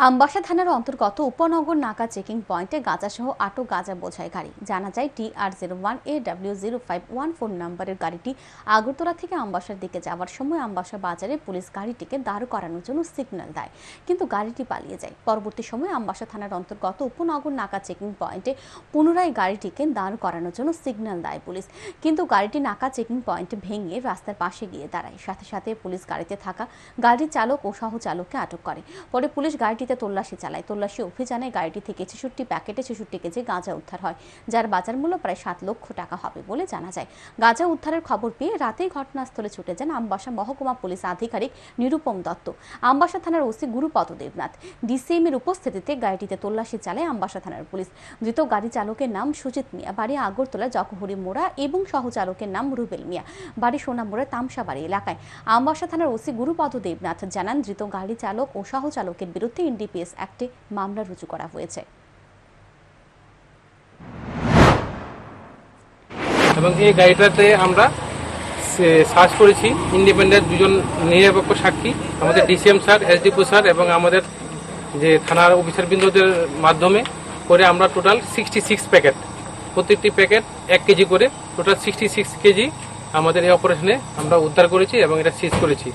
আমবাসা থানার অন্তর্গত উপনগর নাকা চেকিং পয়েন্টে গাঁজাসহ আটক গাঁজা বোঝাই গাড়ি। জানা যায় TR01AW0514 নম্বরের গাড়িটি আগরতলা থেকে আমবাসার দিকে যাওয়ার সময় আমবাসা বাজারে পুলিশ গাড়িটিকে দাঁড় করানোর জন্য সিগন্যাল দেয়, কিন্তু গাড়িটি পালিয়ে যায়। পরবর্তী সময়ে আমবাসা থানার অন্তর্গত উপনগর নাকা চেকিং পয়েন্টে পুনরায় গাড়িটিকে দাঁড় করানোর জন্য সিগন্যাল দেয় পুলিশ, কিন্তু গাড়িটি নাকা চেকিং পয়েন্টে ভেঙে রাস্তার পাশে গিয়ে দাঁড়ায়। সাথে সাথে পুলিশ গাড়িতে থাকা গাড়ির চালক ও সহচালককে আটক করে। পরে পুলিশ গাড়িটি তল্লাশি চালায়। তল্লাশি অভিযানে গাড়িটি থেকে 66 প্যাকেটে 66 কেজি গাঁজা উদ্ধার হয়, যার বাজার মূল্য প্রায় 7 লক্ষ টাকা হবে বলে জানা যায়। গাঁজা উদ্ধারের খবর পেয়ে রাতেই ঘটনাস্থলে ছুটে যান আমবাসা মহকুমা পুলিশ আধিকারিক নিরুপম দত্ত, আমবাসা থানার ওসি গুরুপদ দেবনাথ। ডিসিএম এর উপস্থিতিতে গাড়িটিতে তল্লাশি চালায় আমবাসা থানার পুলিশ। ধৃত গাড়ি চালকের নাম সুজিত মিয়া, বাড়ি আগরতলা জকহরি মোড়া, এবং সহচালকের নাম রুবেল মিয়া, বাড়ি সোনামুড়া তামসাবাড়ি এলাকায়। আমবাসা থানার ওসি গুরুপদ দেবনাথ জানান, ধৃত গাড়ি চালক ও সহচালকের বিরুদ্ধে NDPS অ্যাক্টে মামলা রুজু করা হয়েছে এবং এই গাড়িটাতে আমরা সার্চ করেছি। ইন্ডিপেন্ডেন্ট দুজন নিরপেক্ষ সাক্ষী, আমাদের ডিসিএম স্যার, এসডিপি স্যার এবং আমাদের যে থানার অফিসার বৃন্দদের মাধ্যমে করে আমরা টোটাল 66 প্যাকেট, প্রত্যেকটি প্যাকেট 1 কেজি করে টোটাল 66 কেজি আমাদের এই অপারেশনে আমরা উদ্ধার করেছি এবং এটা সিজ করেছি।